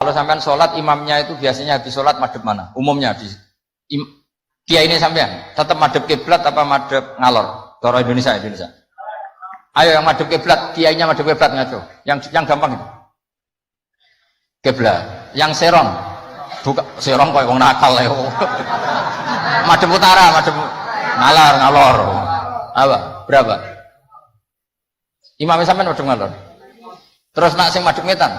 Kalau sampean sholat imamnya itu biasanya habis sholat madhep mana? Umumnya di dia ini sampean tetap madhep kiblat apa madhep ngalor? Cara Indonesia. Ayo yang madhep kiblat, kiainya madhep kiblat ngaco. Yang gampang itu. Kiblat. Yang serong. Buka serong koyo wong nakal ya. Madhep utara, madhep ngalor. Apa? Berapa? Imamnya sampean madhep ngalor. Terus nak sing madhep ngetan.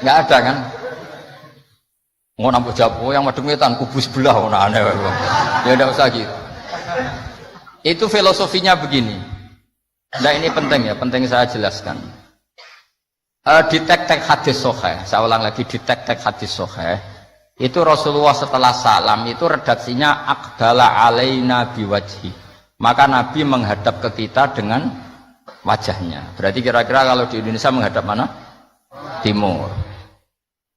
Enggak ada kan? Ngono nampu jawab, yang madhep ngetan kubu sebelah ngono aneh. Ya enggak usah gitu. Itu filosofinya begini. Nah ini penting ya, penting saya jelaskan. Di tek-tek hadis sahih, saya ulang lagi di tek-tek hadis sahih. Itu Rasulullah setelah salam itu redaksinya aqbala alaina biwajhi. Maka Nabi menghadap ke kita dengan wajahnya. Berarti kira-kira kalau di Indonesia menghadap mana? Timur.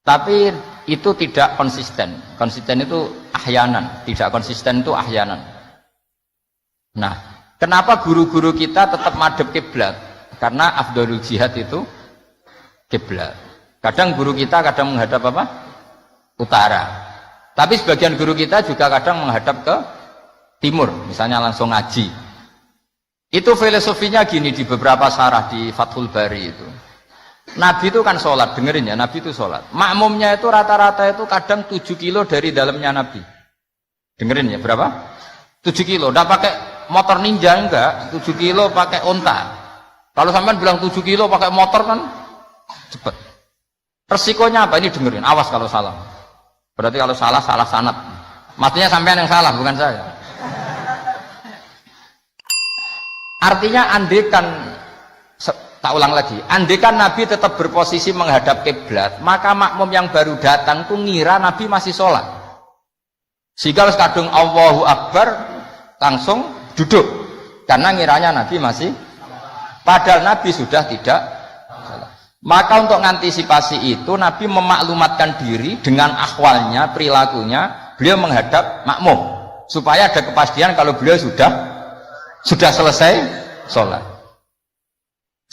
Tapi itu tidak konsisten. Konsisten itu ahyanan, tidak konsisten itu ahyanan. Nah, kenapa guru-guru kita tetap madhep kiblat? Karena afdhalul jihad itu kiblat. Kadang guru kita kadang menghadap apa? Utara. Tapi sebagian guru kita juga kadang menghadap ke timur, misalnya langsung ngaji. Itu filosofinya gini di beberapa syarah di Fathul Bari itu. Nabi itu kan sholat, dengerin ya, Nabi itu sholat. Makmumnya itu rata-rata itu kadang 7 kilo dari dalamnya Nabi. Dengerin ya, berapa? 7 kilo, udah pakai motor ninja enggak, 7 kilo pakai onta. Kalau sampean bilang 7 kilo pakai motor kan cepet. Resikonya apa? Ini dengerin, awas kalau salah. Berarti kalau salah sanad. Maksudnya sampean yang salah, bukan saya. Artinya andekan, tak ulang lagi, andekan Nabi tetap berposisi menghadap kiblat, maka makmum yang baru datang tuh ngira Nabi masih sholat. Sehingga harus kadung Allahu Akbar langsung duduk, karena ngiranya Nabi masih, padahal Nabi sudah tidak sholat. Maka untuk mengantisipasi itu Nabi memaklumatkan diri dengan akhwalnya, perilakunya, beliau menghadap makmum supaya ada kepastian kalau beliau sudah selesai sholat.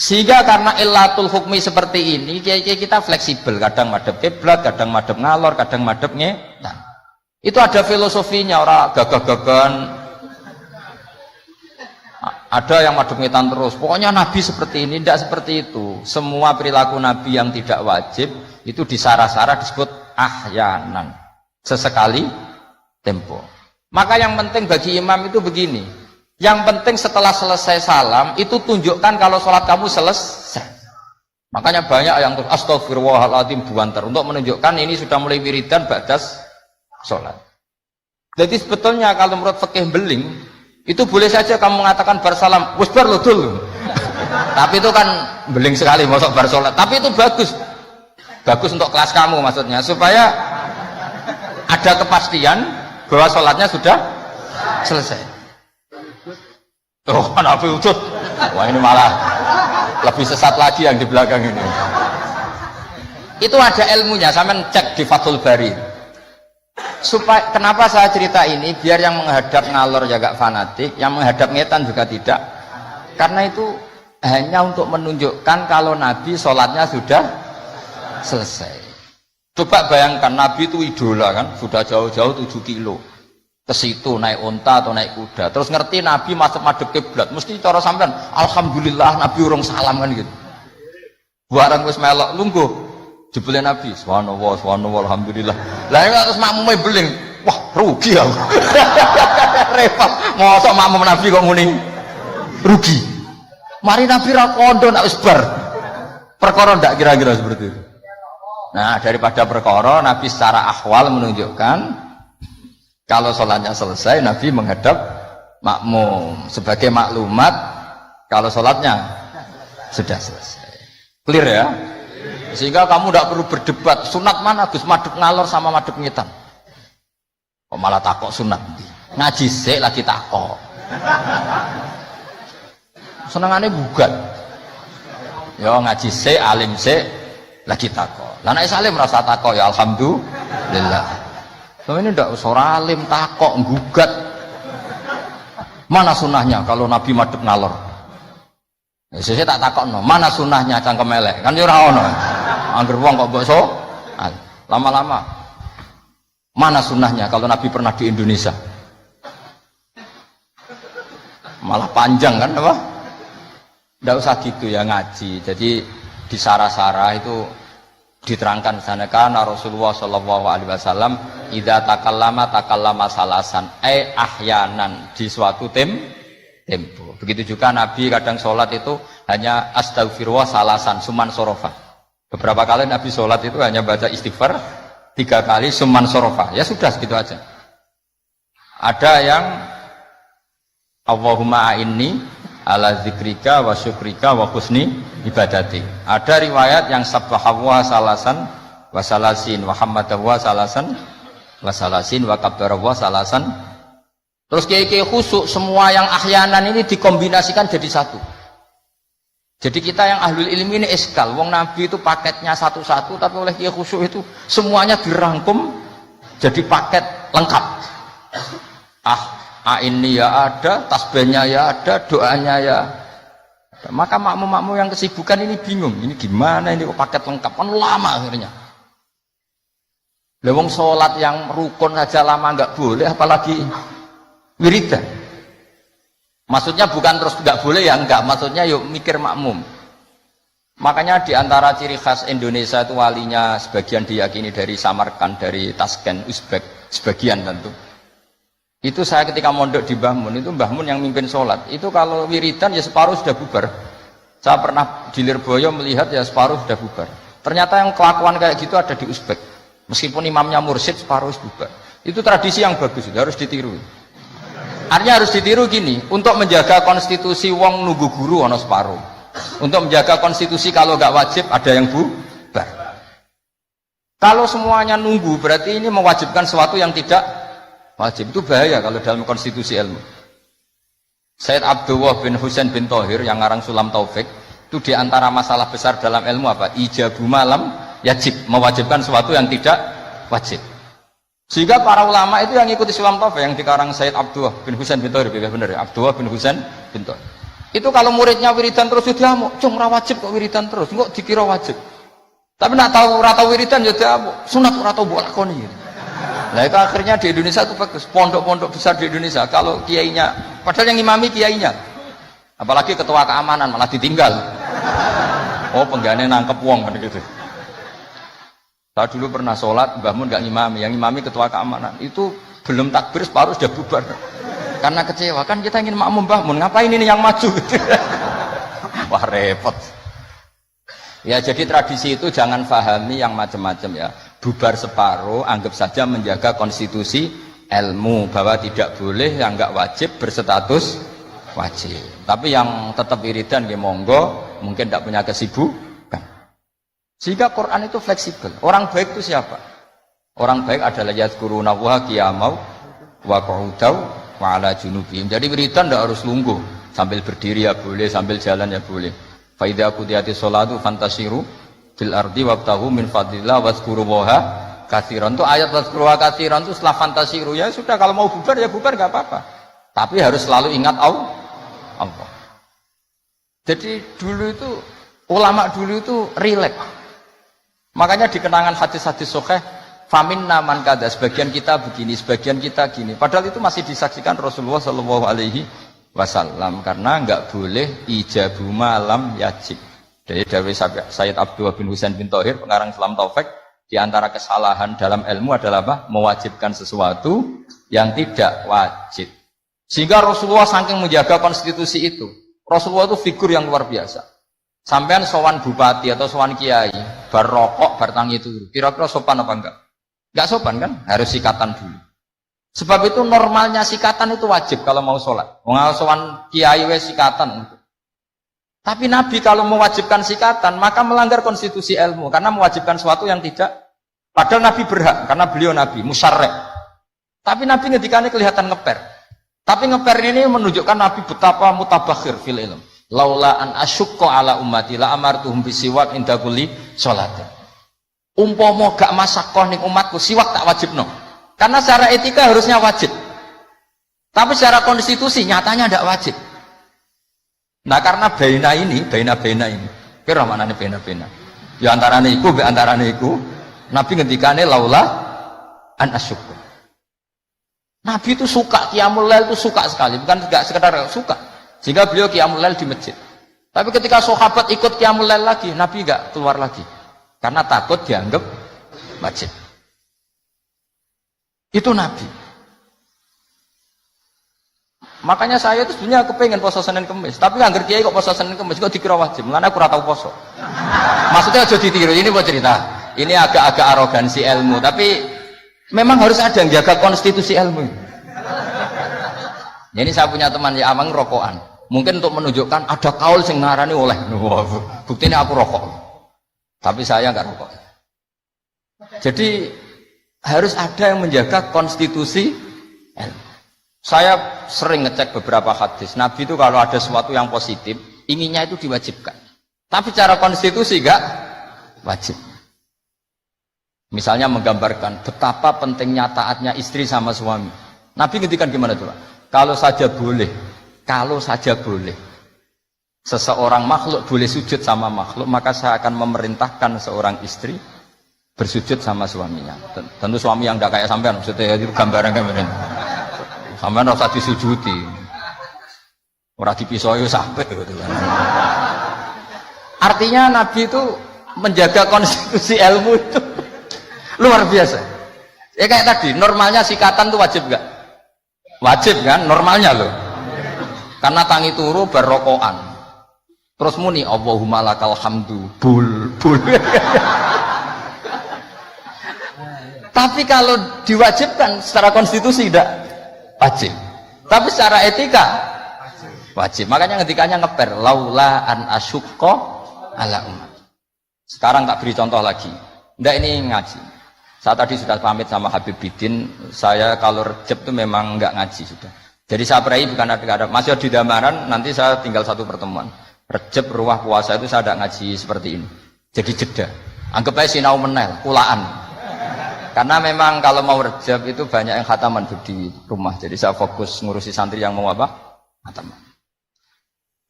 Sehingga karena illatul hukmi seperti ini, kita fleksibel, kadang madhep kiblat, kadang madhep ngalor, kadang madhep ngetan. Itu ada filosofinya, orang gagah-gagahan. Ada yang madhep ngetan terus. Pokoknya Nabi seperti ini, tidak seperti itu. Semua perilaku Nabi yang tidak wajib itu disara-sara disebut ahyanan, sesekali tempo. Maka yang penting bagi imam itu begini. Yang penting setelah selesai salam itu tunjukkan kalau sholat kamu selesai. Makanya banyak yang terus astagfirullahaladzim buantar untuk menunjukkan ini sudah mulai wiridan badas sholat. Jadi sebetulnya kalau menurut fikih beling itu boleh saja kamu mengatakan bersalam wis bar lo dulu. Tapi itu kan beling sekali masuk bar sholat. Tapi itu bagus untuk kelas kamu maksudnya supaya ada kepastian bahwa sholatnya sudah selesai. Oh, Nabi Udud. Wah, ini malah lebih sesat lagi yang di belakang ini. Itu ada ilmunya, sampean cek di Fathul Bari. Supaya kenapa saya cerita ini biar yang menghadap ngalor juga fanatik, yang menghadap ngetan juga tidak. Karena itu hanya untuk menunjukkan kalau Nabi sholatnya sudah selesai. Coba bayangkan Nabi itu idola kan, sudah jauh-jauh 7 kilo. Ke situ naik unta atau naik kuda, terus ngerti Nabi masuk madhep kiblat, mesti cara sampean alhamdulillah Nabi urung salam kan gitu. Barang wis melok lungguh jebule Nabi subhanallah alhamdulillah. Lah terus makmume beling, wah rugi aku. Repot, mosok makmum Nabi kok muni rugi. Mari Nabi ra kondo nak wis bar. Perkara ndak kira-kira seperti itu. Nah, daripada perkara Nabi secara ahwal menunjukkan kalau sholatnya selesai, Nabi menghadap makmum sebagai maklumat kalau sholatnya sudah selesai. Clear ya? Sehingga kamu tidak perlu berdebat sunat mana Gus, madhep ngalor sama madhep ngetan. Kok malah takok sunat? Ngaji sik lagi takok. Senengane gugat. Ya ngaji sik, alim sik lagi takok. Lah nek salim rasa takok ya alhamdulillah. Ini tidak usah alim takok gugat. Mana sunahnya kalau Nabi madhep ngalor? Sesuk tak takokno, mana sunahnya cangkem elek? Kan yo ora ono. Angger wong kok mbok lama-lama mana sunahnya kalau Nabi pernah di Indonesia? Malah panjang kan apa? Nggak usah gitu ya ngaji. Jadi di Sarah-Sarah itu diterangkan sana kan Rasulullah Shallallahu Alaihi Wasallam idza takallama salasan ahyanan di suatu tempo. Begitu juga Nabi kadang sholat itu hanya astagfirullah salasan suman sorofa. Beberapa kali Nabi sholat itu hanya baca istighfar 3 kali suman sorofa. Ya sudah segitu aja. Ada yang Allahumma a'inni ala zikrika wa syukrika wa husni ibadati. Ada riwayat yang sabbahawa salasan wa salasin wa hammadawa salasan wa salasin wa kabbarawa salasan. Terus kiai-kiai khusuk semua yang ahyanan ini dikombinasikan jadi satu. Jadi kita yang ahlul ilmi ini eskal. Wong Nabi itu paketnya satu-satu, tapi oleh kiai khusuk itu semuanya dirangkum jadi paket lengkap. Ini ya ada, tasbihnya ya ada, doanya ya ada. Maka makmum-makmum yang kesibukan ini bingung, ini gimana ini kok paket lengkap, kan lama akhirnya. Lewong sholat yang rukun saja lama nggak boleh, apalagi wiridan. Maksudnya bukan terus nggak boleh ya enggak, maksudnya yuk mikir makmum. Makanya diantara ciri khas Indonesia itu walinya sebagian diyakini dari Samarkand, dari Tashkent, Uzbek, sebagian tentu. Itu saya ketika mondok di Mbah Mun, itu Mbah Mun yang mimpin sholat. Itu kalau wiridan ya separuh sudah bubar. Saya pernah di Lirboyo melihat ya separuh sudah bubar. Ternyata yang kelakuan kayak gitu ada di Uzbek. Meskipun imamnya mursyid separuh bubar. Itu tradisi yang bagus, harus ditiru. Artinya harus ditiru gini, untuk menjaga konstitusi wong nunggu guru ono separuh. Untuk menjaga konstitusi kalau nggak wajib ada yang bubar. Kalau semuanya nunggu berarti ini mewajibkan sesuatu yang tidak wajib. Itu bahaya kalau dalam konstitusi ilmu. Sayyid Abdullah bin Husain bin Thohir yang ngarang Sulam Taufik itu diantara masalah besar dalam ilmu apa? Ijabu malam yajib, mewajibkan sesuatu yang tidak wajib. Sehingga para ulama itu yang ikuti Sulam Taufik yang dikarang Sayyid Abdullah bin Husain bin Thohir, benar ya? Abdullah bin Husain bin Thohir. Itu kalau muridnya wiridan terus sudah mau, cung ora wajib kok wiridan terus, kok dikira wajib. Tapi nak tahu ora tau wiridan ya dia sunat ora tau mbok lakoni. Nah itu akhirnya di Indonesia itu bagus, pondok-pondok besar di Indonesia kalau kiainya, padahal yang imami kiainya, apalagi ketua keamanan malah ditinggal. Oh penggane nangkep wong kan gitu. Saya dulu pernah sholat, Mbah Mun nggak ngimami, yang ngimami ketua keamanan itu belum takbir separuh sudah bubar. Karena kecewa kan kita ingin makmum Mbah Mun, ngapain ini yang maju? Wah repot. Ya jadi tradisi itu jangan pahami yang macam-macam ya. Bubar separuh, anggap saja menjaga konstitusi ilmu bahwa tidak boleh yang nggak wajib berstatus wajib. Tapi yang tetap wiridan ya monggo, mungkin tidak punya kesibukan. Sehingga Quran itu fleksibel. Orang baik itu siapa? Orang baik adalah yadhkuruna wa qiyamau wa qu'udaw wa ala junubihim. Jadi wiridan tidak harus lungguh, sambil berdiri ya boleh, sambil jalan ya boleh. Fa idza qudiyatis sholatu fantasiru fil ardi wabtahu min fadlillah wazkurullaha katsiran. Itu ayat wazkurullaha katsiran itu setelah fantasiru ya sudah, kalau mau bubar ya bubar enggak apa-apa. Tapi harus selalu ingat Allah. Jadi dulu itu ulama dulu itu rileks. Makanya di kenangan hadis-hadis sahih faminna man kada, sebagian kita begini, sebagian kita gini. Padahal itu masih disaksikan Rasulullah Shallallahu Alaihi Wasallam karena enggak boleh ijabu malam yajib. Jadi dari Sayyid Abdullah bin Husain bin Thohir pengarang Sulam Taufik, di antara kesalahan dalam ilmu adalah apa? Mewajibkan sesuatu yang tidak wajib. Sehingga Rasulullah saking menjaga konstitusi itu, Rasulullah itu figur yang luar biasa. Sampean sowan bupati atau sowan kiai, bar rokok, bar tangi turu, kira-kira sopan apa enggak? Enggak sopan kan? Harus sikatan dulu. Sebab itu normalnya sikatan itu wajib kalau mau sholat. Mau sowan kiai wes sikatan. Tapi Nabi kalau mewajibkan sikatan, maka melanggar konstitusi ilmu, karena mewajibkan sesuatu yang tidak. Padahal Nabi berhak, karena beliau Nabi, musyarrek. Tapi Nabi ngedikannya kelihatan ngeper. Tapi ngeper ini menunjukkan Nabi betapa mutabakhir fil ilm. Laula an asyukko ala ummati la amartuhum bisiwak inda kulli sholatin. Umpama gak masakoh ning umatku, siwak tak wajibno. Karena secara etika harusnya wajib. Tapi secara konstitusi nyatanya tidak wajib. Nah karena baina ini. Kira manane baina. Ya antarane iku, Nabi ngendikane laula an asyukur. Nabi itu suka qiyamul lail, itu suka sekali, bukan enggak sekedar suka. Sehingga beliau qiyamul lail di masjid. Tapi ketika sahabat ikut qiyamul lail lagi, Nabi enggak keluar lagi. Karena takut dianggap masjid. Itu Nabi. Makanya saya itu sebenarnya kepengen poso Senin Kemis, tapi nggak ngerti kok poso Senin Kemis kok dikira wajib. Mulane aku ora tau poso. Maksudnya aja ditiru. Ini mau cerita. Ini agak-agak arogansi ilmu, tapi memang harus ada yang jaga konstitusi ilmu. Jadi saya punya teman ya amang rokokan. Mungkin untuk menunjukkan ada kaul sing ngarani oleh. Buktinya aku rokok. Tapi saya nggak rokok. Jadi harus ada yang menjaga konstitusi ilmu. Saya sering ngecek beberapa hadis. Nabi itu kalau ada sesuatu yang positif, inginnya itu diwajibkan. Tapi secara konstitusi enggak wajib. Misalnya menggambarkan betapa pentingnya taatnya istri sama suami. Nabi ngendikan gimana tuh? Kalau saja boleh seseorang makhluk boleh sujud sama makhluk, maka saya akan memerintahkan seorang istri bersujud sama suaminya. Tentu suami yang tidak kayak sampean, maksudnya itu gambaran. Sampeyan ora usah disujudi. Ora dipisoi sampai gitu kan. Artinya Nabi itu menjaga konstitusi ilmu itu luar biasa. Ya kayak tadi, normalnya sikatan itu wajib enggak? Wajib kan normalnya loh. Karena tangi turu berrokokan. Terus muni Allahumma lakal hamdu bul. Tapi kalau diwajibkan secara konstitusi tidak wajib, tapi secara etika wajib. Makanya ketikanya ngeper laula an asyukko ala umat. Sekarang tak beri contoh lagi. Ndak ini ngaji. Saya tadi sudah pamit sama Habib Bidin. Saya kalau Rejab itu memang nggak ngaji sudah. Jadi saya berai bukan ada masih di Damaran. Nanti saya tinggal satu pertemuan. Rejab ruah puasa itu saya tidak ngaji seperti ini. Jadi jeda. Anggap aja sinau menel, kulaan. Karena memang kalau mau Rejab itu banyak yang khataman di rumah. Jadi saya fokus ngurusi santri yang mau apa? Khataman.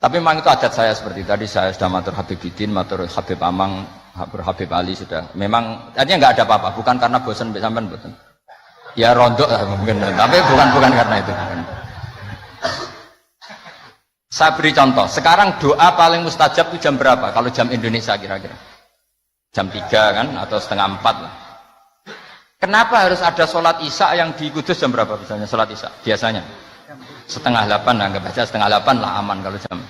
Tapi memang itu adat saya seperti tadi. Saya sudah matur Habib Bidin, matur Habib Amang, Habib Ali sudah. Memang artinya nggak ada apa-apa. Bukan karena bosan sampean bosan. Ya rontok lah mungkin. Tapi bukan karena itu. Saya beri contoh. Sekarang doa paling mustajab itu jam berapa? Kalau jam Indonesia kira-kira jam 3 kan atau setengah 4 lah. Kenapa harus ada sholat isya yang di Kudus jam berapa misalnya sholat isya? Biasanya setengah 8, anggap aja setengah 8 lah aman kalau jam.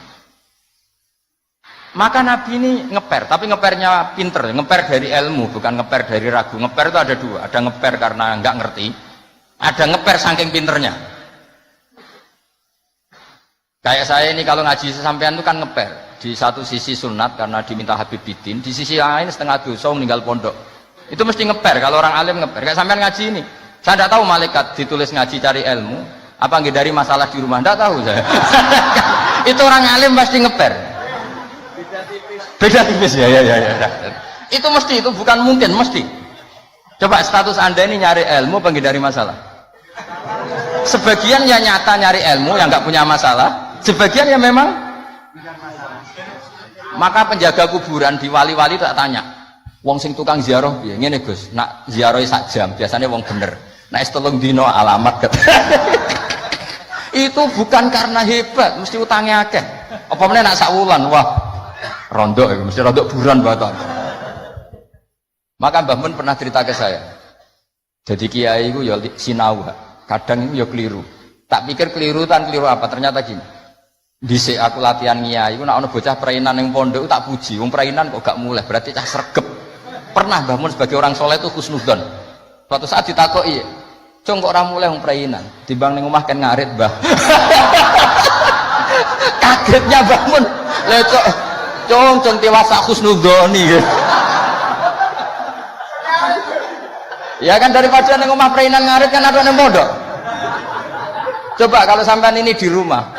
Maka Nabi ini ngeper, tapi ngepernya pinter, ngeper dari ilmu, bukan ngeper dari ragu. Ngeper itu ada dua, ada ngeper karena nggak ngerti, ada ngeper saking pinternya. Kayak saya ini kalau ngaji sesampean itu kan ngeper. Di satu sisi sunat karena diminta Habib Bidin, di sisi lain setengah dosa meninggal pondok. Itu mesti ngeper, kalau orang alim ngeper. Kayak sampean ngaji ini, saya tidak tahu malaikat ditulis ngaji cari ilmu, apa nggak dari masalah di rumah, tidak tahu saya. Itu orang alim pasti ngeper. Beda tipis ya. Itu mesti, itu bukan mungkin, mesti. Coba status anda ini nyari ilmu, apa nggak dari masalah? Sebagian ya nyata nyari ilmu yang nggak punya masalah, sebagian ya memang. Maka penjaga kuburan di wali-wali tak tanya. Wong sing tukang ziarah piye? Ngene Gus, nak ziarah sak jam, biasanya wong bener. Nek telung dino alamat ket. Itu bukan karena hebat, mesti utangnya akeh. Apa meneh nak sak wulan, wah. Rondok itu mesti rondok buran baton. Maka Mbah Mun pernah cerita ke saya. Jadi kiai itu ya sinau, kadang ya keliru. Tak pikir keliru apa? Ternyata gini. Dhisik aku latihan kiai, aku nak ono bocah prainan ning pondok tak puji. Wong prainan kok gak mulai, berarti cah sregep. Pernah Mbah Mun sebagai orang soleh itu husnudzon. Suatu saat ditakoki, "Cung kok ora mulai wong prainan? Timbang ning omah kan ngarit, Mbah." Kagetnya Mbah Mun. Lha cung tiwasa husnudzoni. Ya kan daripada ning omah prainan ngarit kan ada ning pondok. Coba kalau sampean ini di rumah,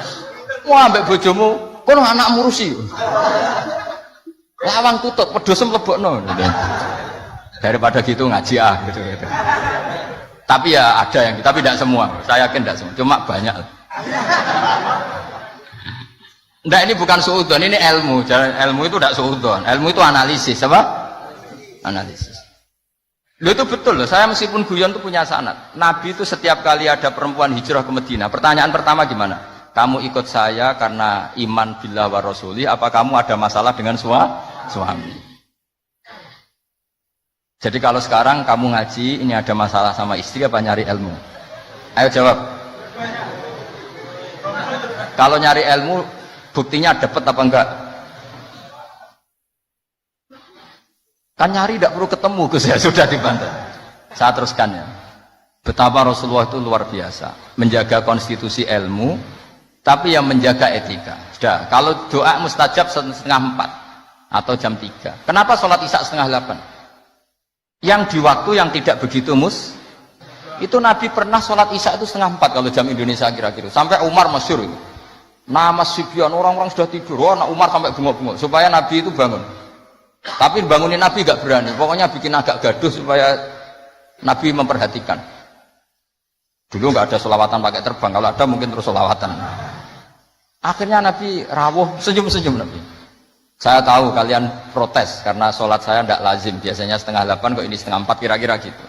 mau ambek bojomu, kono anak murusi. Lawang tutup, pedosem lebokno. Daripada gitu ngaji gitu. Tapi ya ada yang, tapi tidak semua. Saya yakin tidak semua, cuma banyak. Enggak, ini bukan suudon, ini ilmu. Ilmu itu tidak suudon. Ilmu itu analisis, apa? Analisis. Loh itu betul loh. Saya meskipun guyon itu punya sanad. Nabi itu setiap kali ada perempuan hijrah ke Madinah, pertanyaan pertama gimana? Kamu ikut saya karena iman billah wa rasuli, apa kamu ada masalah dengan suami? Jadi kalau sekarang kamu ngaji, ini ada masalah sama istri apa nyari ilmu? Ayo jawab. Kalau nyari ilmu, buktinya dapat apa enggak? Kan nyari tidak perlu ketemu, Gus, ya sudah dibantah. Saya teruskan ya. Betapa Rasulullah itu luar biasa, menjaga konstitusi ilmu, tapi yang menjaga etika. Sudah, kalau doa mustajab 3:30 atau jam 3. Kenapa sholat isya 7:30? Yang di waktu yang tidak begitu itu Nabi pernah sholat isya itu 3:30 kalau jam Indonesia kira-kira. Sampai Umar masyhur itu. Nama Sibyan, orang-orang sudah tidur. Oh, Umar sampai bengok-bengok supaya Nabi itu bangun. Tapi bangunin Nabi gak berani. Pokoknya bikin agak gaduh supaya Nabi memperhatikan. Dulu nggak ada sholawatan pakai terbang. Kalau ada mungkin terus sholawatan. Akhirnya Nabi rawuh, senyum-senyum Nabi. Saya tahu kalian protes karena sholat saya tidak lazim. Biasanya 7:30 kok ini 3:30 kira-kira gitu.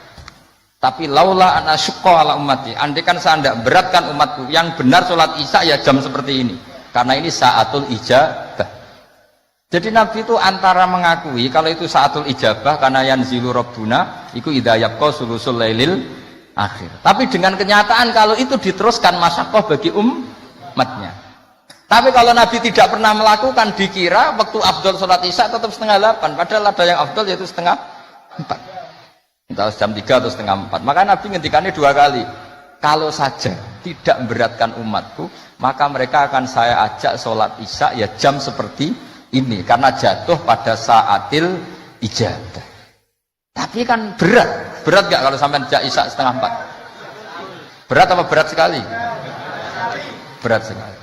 Tapi laula ana syukko ala ummati. Andai kan saya tidak beratkan umatku. Yang benar sholat isya ya jam seperti ini. Karena ini saatul ijabah. Jadi Nabi itu antara mengakui kalau itu saatul ijabah karena yanzilu rabbuna iku idza yabqa sulusul lailil akhir. Tapi dengan kenyataan kalau itu diteruskan masyaqqah bagi umatnya. Tapi kalau Nabi tidak pernah melakukan, dikira waktu afdol sholat isya tetap 7:30. Padahal ada yang afdol yaitu 3:30. Entah jam 3 atau 3:30. Maka Nabi ngendikannya 2 kali. Kalau saja tidak memberatkan umatku, maka mereka akan saya ajak sholat isya ya jam seperti ini karena jatuh pada saatil ijabah. Tapi kan berat gak kalau sampai jam isya 3:30? Berat apa berat sekali? Berat sekali.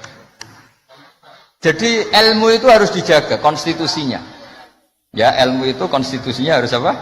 Jadi ilmu itu harus dijaga konstitusinya. Ya, ilmu itu konstitusinya harus apa?